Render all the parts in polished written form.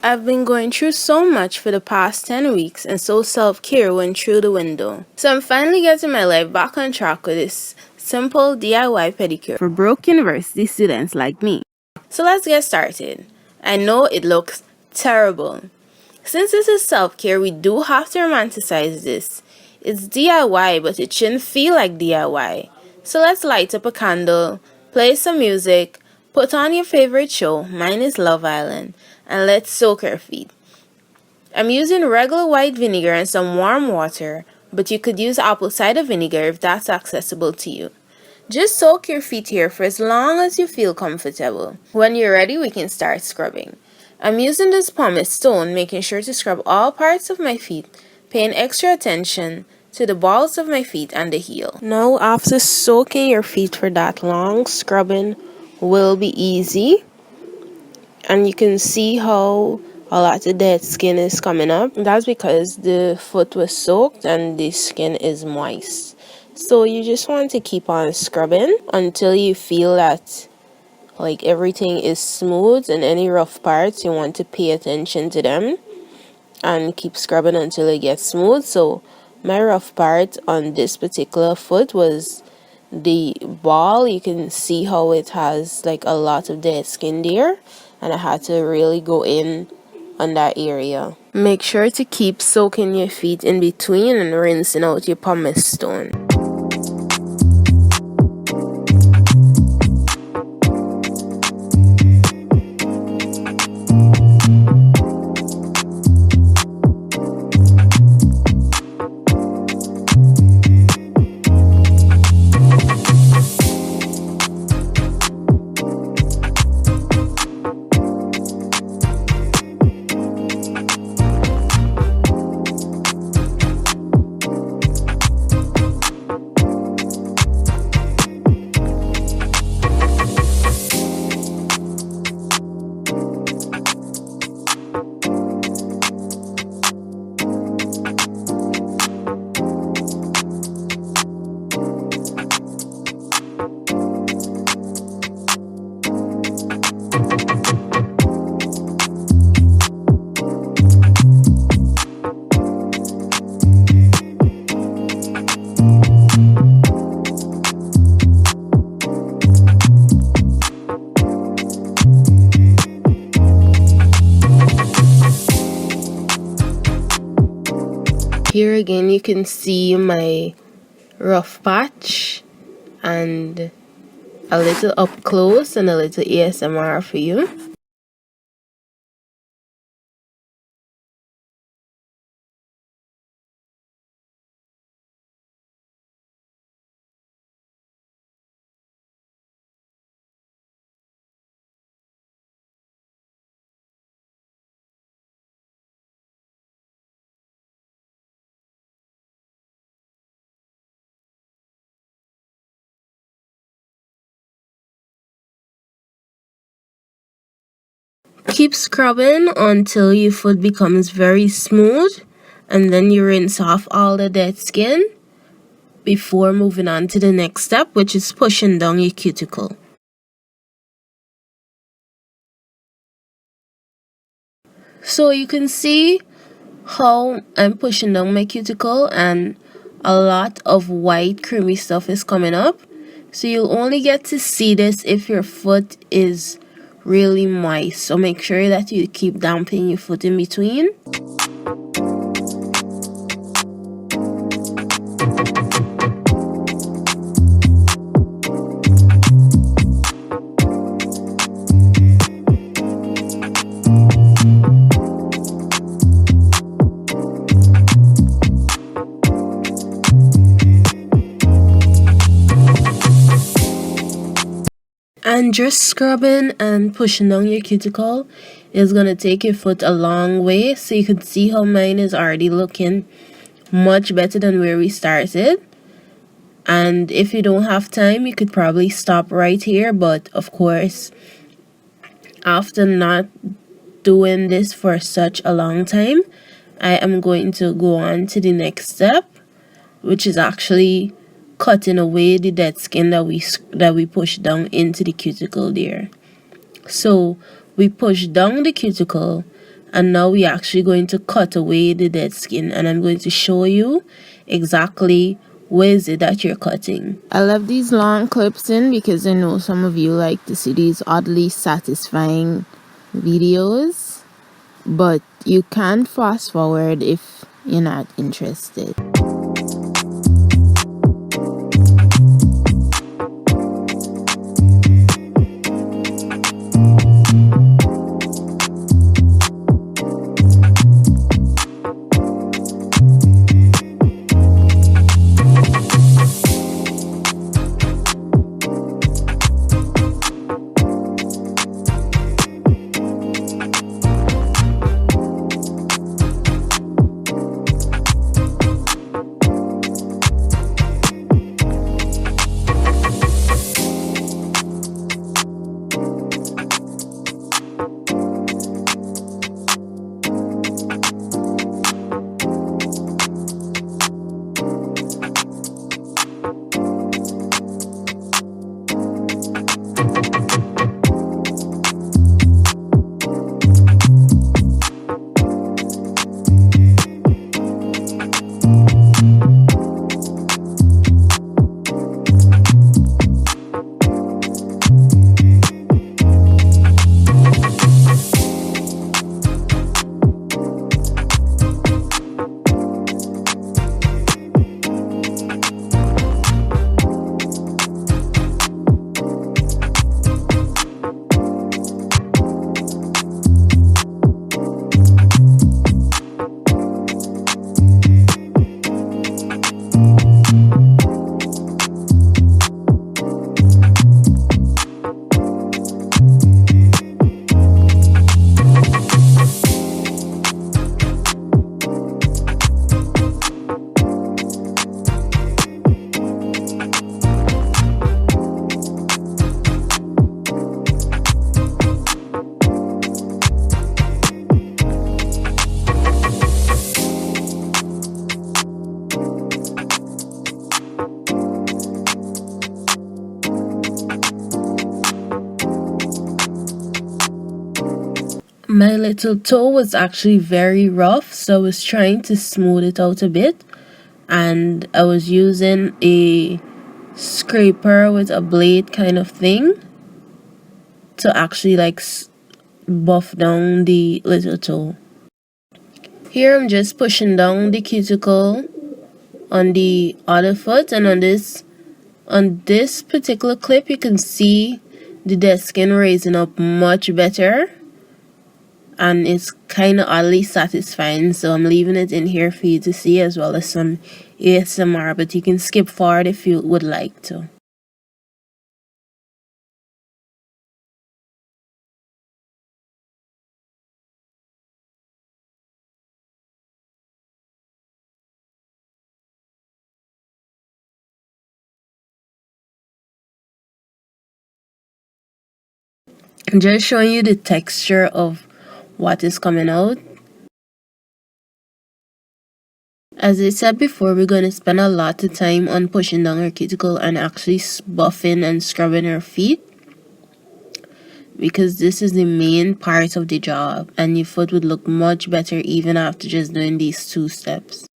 I've been going through so much for the past 10 weeks, and so self-care went through the window. So I'm finally getting my life back on track with this simple DIY pedicure for broke university students like me. So let's get started. I know it looks terrible. Since this is self-care, we do have to romanticize this. It's DIY, but it shouldn't feel like DIY. So let's light up a candle, play some music, put on your favorite show, mine is Love Island, and let's soak our feet. I'm using regular white vinegar and some warm water, but you could use apple cider vinegar if that's accessible to you. Just soak your feet here for as long as you feel comfortable. When you're ready, we can start scrubbing. I'm using this pumice stone, making sure to scrub all parts of my feet, paying extra attention to the balls of my feet and the heel. Now, after soaking your feet for that long, scrubbing will be easy. And you can see how a lot of dead skin is coming up. That's because the foot was soaked and the skin is moist. So you just want to keep on scrubbing until you feel that like everything is smooth, and any rough parts you want to pay attention to them and keep scrubbing until it gets smooth. So my rough part on this particular foot was the ball. You can see how it has like a lot of dead skin there, and I had to really go in on that area. Make sure to keep soaking your feet in between and rinsing out your pumice stone. Here again you can see my rough patch and a little up close and a little ASMR for you. Keep scrubbing until your foot becomes very smooth, and then you rinse off all the dead skin before moving on to the next step, which is pushing down your cuticle. So you can see how I'm pushing down my cuticle and a lot of white creamy stuff is coming up. So you'll only get to see this if your foot is really moist. So make sure that you keep damping your foot in between. And just scrubbing and pushing down your cuticle is going to take your foot a long way. So you can see how mine is already looking much better than where we started. And if you don't have time, you could probably stop right here. But of course, after not doing this for such a long time, I am going to go on to the next step, which is actually cutting away the dead skin that we push down into the cuticle there. So we push down the cuticle And now we're actually going to cut away the dead skin, and I'm going to show you exactly where is it that you're cutting. I left these long clips in because I know some of you like to see these oddly satisfying videos, but you can fast forward if you're not interested. My little toe was actually very rough, so I was trying to smooth it out a bit, and I was using a scraper with a blade kind of thing to actually like buff down the little toe. Here I'm just pushing down the cuticle on the other foot, and on this particular clip you can see the dead skin raising up much better, and it's kind of oddly satisfying, so I'm leaving it in here for you to see, as well as some ASMR, but you can skip forward if you would like to. I'm just showing you the texture of what is coming out. As I said before, we're going to spend a lot of time on pushing down our cuticle and actually buffing and scrubbing our feet, because this is the main part of the job, and your foot would look much better even after just doing these 2 steps.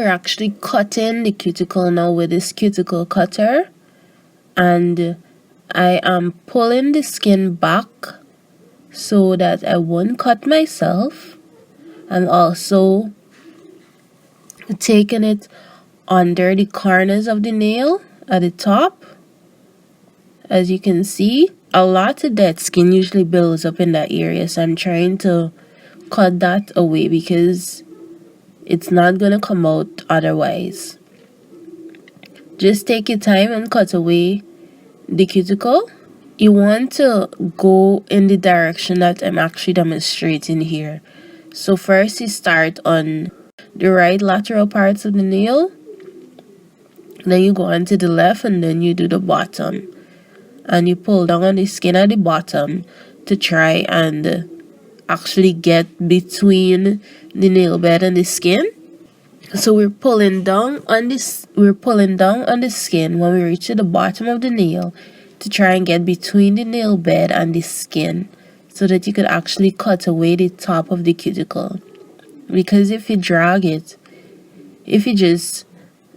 we're actually cutting the cuticle now with this cuticle cutter, and I am pulling the skin back so that I won't cut myself. I'm also taking it under the corners of the nail at the top. As you can see, a lot of dead skin usually builds up in that area, so I'm trying to cut that away because it's not gonna come out otherwise. Just take your time and cut away the cuticle. You want to go in the direction that I'm actually demonstrating here. So first you start on the right lateral parts of the nail, then you go on to the left, and then you do the bottom, and you pull down on the skin at the bottom to try and actually get between the nail bed and the skin. So we're pulling down on the skin when we reach to the bottom of the nail to try and get between the nail bed and the skin, so that you could actually cut away the top of the cuticle. Because if you just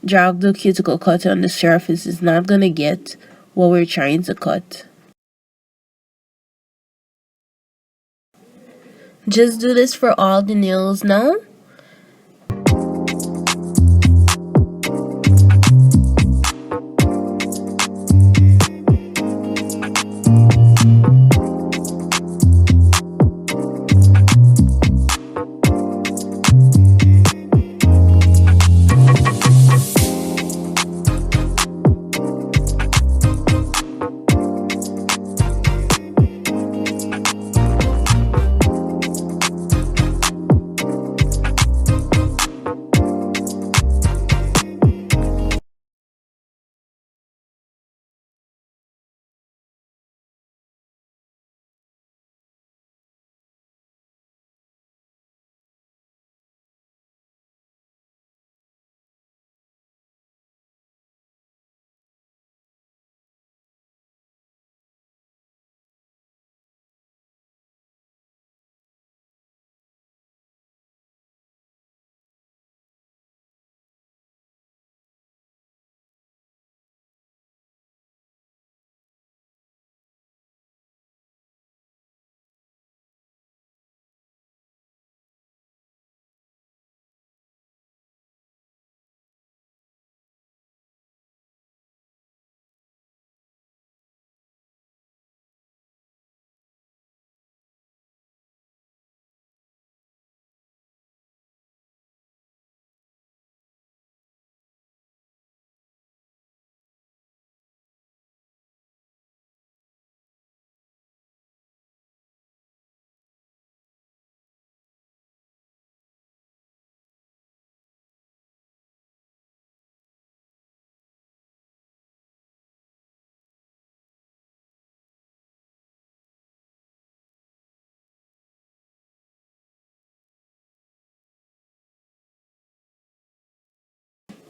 drag the cuticle cutter on the surface, it's not gonna get what we're trying to cut. Just do this for all the nails now.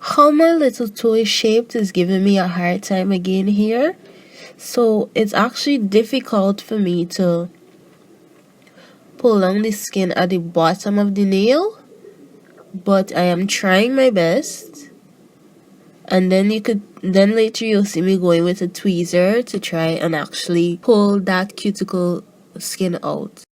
How my little toe is shaped is giving me a hard time again here. So it's actually difficult for me to pull on the skin at the bottom of the nail, but I am trying my best. And then later you'll see me going with a tweezer to try and actually pull that cuticle skin out.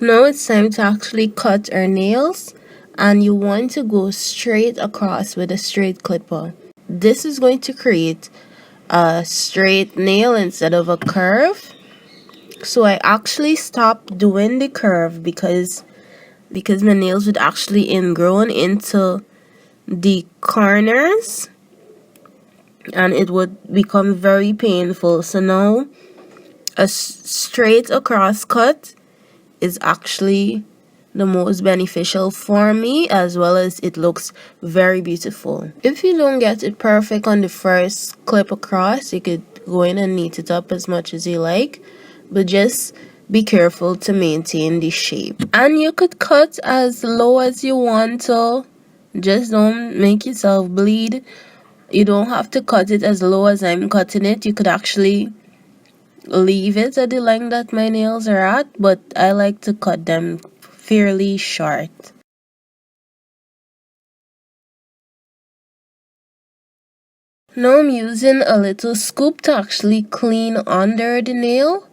Now it's time to actually cut our nails, and you want to go straight across with a straight clipper. This is going to create a straight nail instead of a curve. So I actually stopped doing the curve because my nails would actually ingrown into the corners and it would become very painful. So now a straight across cut is actually the most beneficial for me, as well as it looks very beautiful. If you don't get it perfect on the first clip across, you could go in and neat it up as much as you like, but just be careful to maintain the shape. And you could cut as low as you want to, just don't make yourself bleed. You don't have to cut it as low as I'm cutting it. You could actually leave it at the length that my nails are at, but I like to cut them fairly short. Now I'm using a little scoop to actually clean under the nail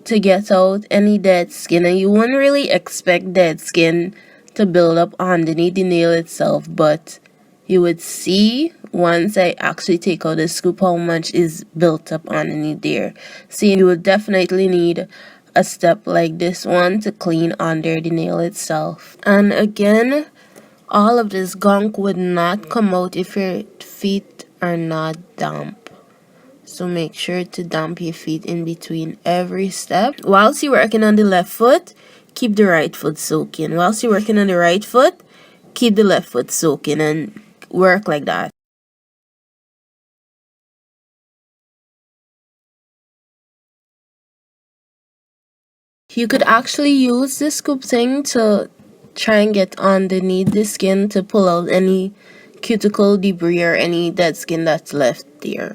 to get out any dead skin, and you wouldn't really expect dead skin to build up underneath the nail itself, but you would see once I actually take out the scoop how much is built up underneath there. See, you would definitely need a step like this one to clean under the nail itself. And again, all of this gunk would not come out if your feet are not damp. So make sure to damp your feet in between every step. Whilst you're working on the left foot, keep the right foot soaking. Whilst you're working on the right foot, keep the left foot soaking and work like that. You could actually use this scoop thing to try and get underneath the skin to pull out any cuticle debris or any dead skin that's left there.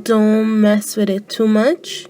Don't mess with it too much.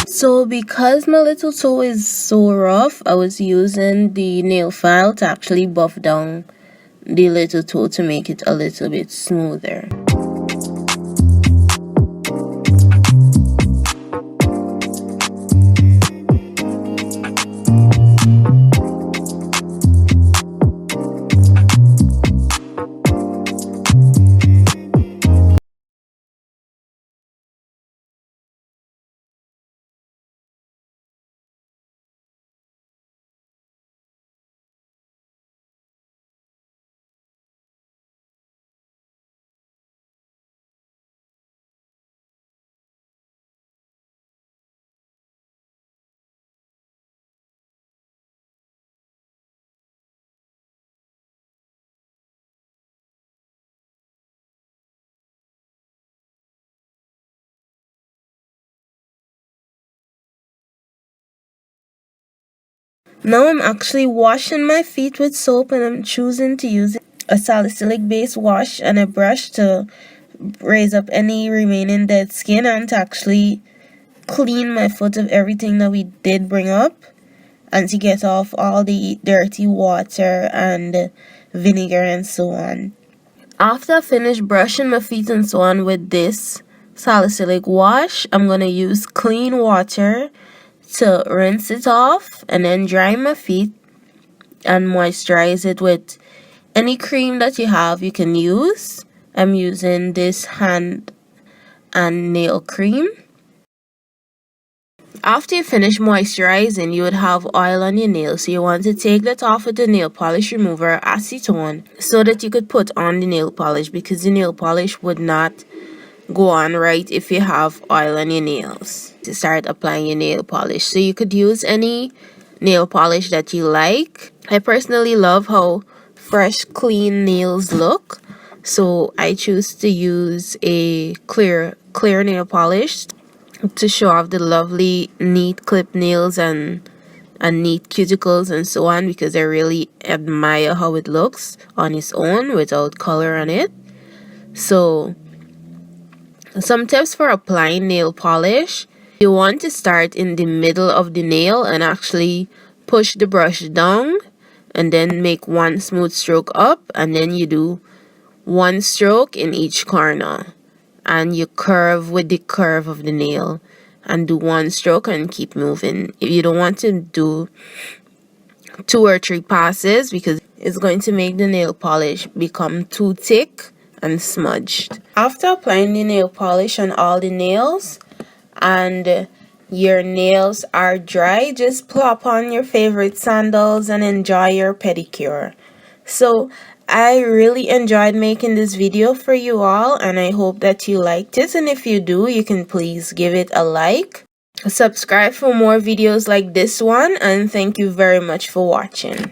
So because my little toe is so rough, I was using the nail file to actually buff down the little toe to make it a little bit smoother. Now I'm actually washing my feet with soap, and I'm choosing to use a salicylic based wash and a brush to raise up any remaining dead skin and to actually clean my foot of everything that we did bring up, and to get off all the dirty water and vinegar and so on. After I finish brushing my feet and so on with this salicylic wash, I'm going to use clean water to rinse it off and then dry my feet and moisturize it with any cream that you have you can use. I'm using this hand and nail cream. After you finish moisturizing, you would have oil on your nails, so you want to take that off with the nail polish remover acetone so that you could put on the nail polish, because the nail polish would not go on right if you have oil on your nails. To start applying your nail polish, so you could use any nail polish that you like. I personally love how fresh, clean nails look, so I choose to use a clear nail polish to show off the lovely neat clip nails and neat cuticles and so on, because I really admire how it looks on its own without color on it. So some tips for applying nail polish: you want to start in the middle of the nail and actually push the brush down and then make one smooth stroke up, and then you do one stroke in each corner and you curve with the curve of the nail and do one stroke and keep moving. If you don't want to do 2 or 3 passes, because it's going to make the nail polish become too thick and smudged. After applying the nail polish on all the nails and your nails are dry, just plop on your favorite sandals and enjoy your pedicure. So I really enjoyed making this video for you all, and I hope that you liked it. And if you do, you can please give it a like, subscribe for more videos like this one, and thank you very much for watching.